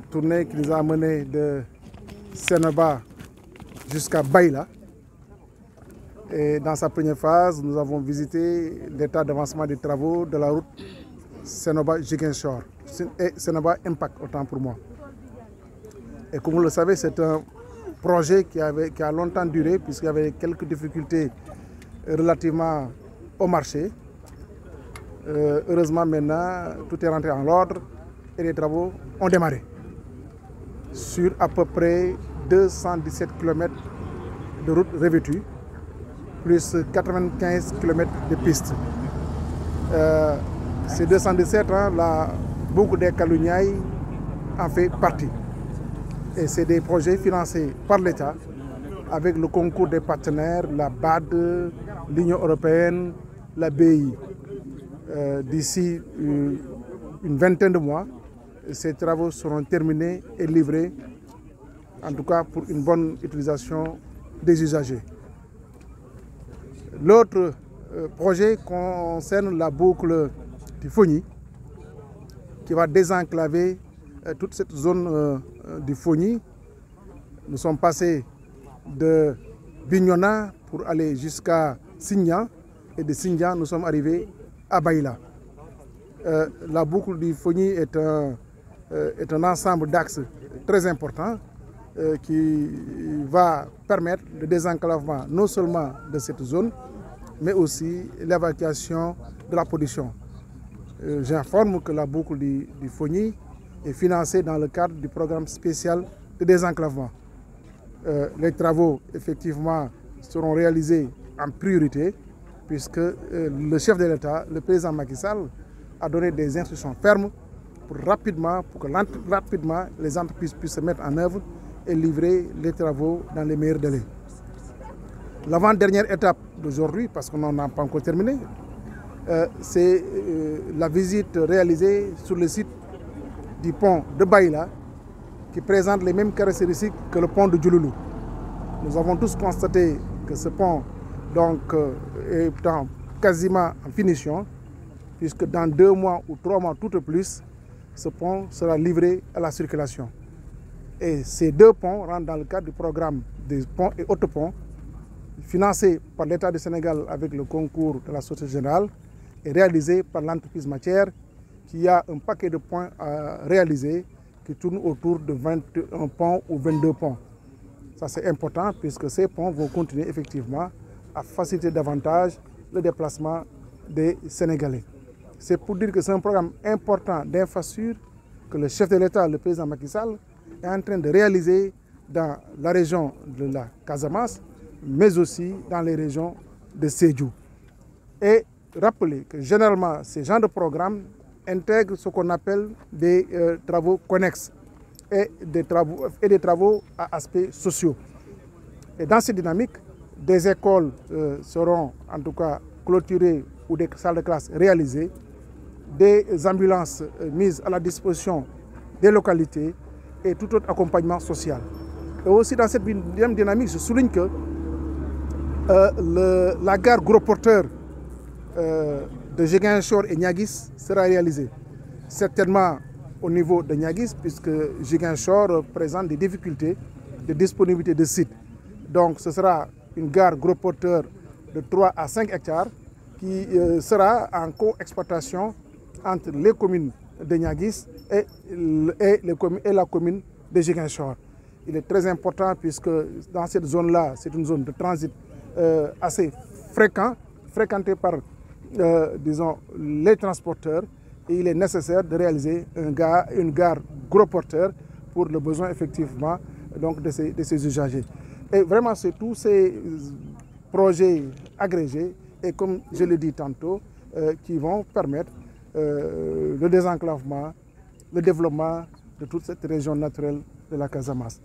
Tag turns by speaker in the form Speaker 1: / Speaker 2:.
Speaker 1: tournée qui nous a mené de Sénoba jusqu'à Baïla. Et dans sa première phase, nous avons visité l'état d'avancement des travaux de la route Sénoba-Ziguinchor et Sénoba Impact, autant pour moi. Et comme vous le savez, c'est un projet qui a longtemps duré puisqu'il y avait quelques difficultés relativement au marché. Heureusement maintenant, tout est rentré en ordre et les travaux ont démarré sur à peu près 217 km de route revêtue, plus 95 km de pistes. Ces 217, la boucle des Kaluniaï en fait partie. Et c'est des projets financés par l'État avec le concours des partenaires, la BAD, l'Union européenne, la BI. D'ici une vingtaine de mois, ces travaux seront terminés et livrés, en tout cas pour une bonne utilisation des usagers. L'autre projet concerne la boucle du Fogny, qui va désenclaver toute cette zone du Fogny. Nous sommes passés de Bignona pour aller jusqu'à Signan, et de Signan nous sommes arrivés à Baïla. La boucle du Fogny est un ensemble d'axes très important qui va permettre le désenclavement non seulement de cette zone, mais aussi l'évacuation de la pollution. J'informe que la boucle du Fogny est financée dans le cadre du programme spécial de désenclavement. Les travaux, effectivement, seront réalisés en priorité, puisque le chef de l'État, le président Macky Sall, a donné des instructions fermes pour que rapidement les entreprises puissent se mettre en œuvre et livrer les travaux dans les meilleurs délais. L'avant-dernière étape d'aujourd'hui, parce qu'on n'en a pas encore terminé, c'est la visite réalisée sur le site du pont de Baïla, qui présente les mêmes caractéristiques que le pont de Djouloulou. Nous avons tous constaté que ce pont est quasiment en finition, puisque dans 2 mois ou 3 mois tout au plus, ce pont sera livré à la circulation. Et ces 2 ponts rentrent dans le cadre du programme des ponts et autoponts, financé par l'État du Sénégal avec le concours de la Société Générale et réalisé par l'entreprise matière, qui a un paquet de points à réaliser qui tourne autour de 21 ponts ou 22 ponts. Ça, c'est important puisque ces ponts vont continuer effectivement à faciliter davantage le déplacement des Sénégalais. C'est pour dire que c'est un programme important d'infrastructure que le chef de l'État, le président Macky Sall, est en train de réaliser dans la région de la Casamance, mais aussi dans les régions de Sédhiou. Et rappeler que généralement, ces genres de programmes intègrent ce qu'on appelle des travaux connexes et des travaux à aspects sociaux. Et dans cette dynamique, des écoles seront en tout cas clôturées ou des salles de classe réalisées, des ambulances mises à la disposition des localités et tout autre accompagnement social. Et aussi dans cette même dynamique, je souligne que la gare gros porteur de Ziguinchor et Niaguis sera réalisée. Certainement au niveau de Niaguis, puisque Ziguinchor présente des difficultés de disponibilité de sites. Donc ce sera une gare gros porteur de 3 à 5 hectares qui sera en co-exploitation entre les communes de Niaguis et la commune de Ziguinchor. Il est très important puisque dans cette zone-là, c'est une zone de transit assez fréquentée par disons, les transporteurs, et il est nécessaire de réaliser une gare gros porteur pour le besoin effectivement donc, de ces usagers. Et vraiment, c'est tous ces projets agrégés et comme je l'ai dit tantôt, qui vont permettre le désenclavement, le développement de toute cette région naturelle de la Casamance.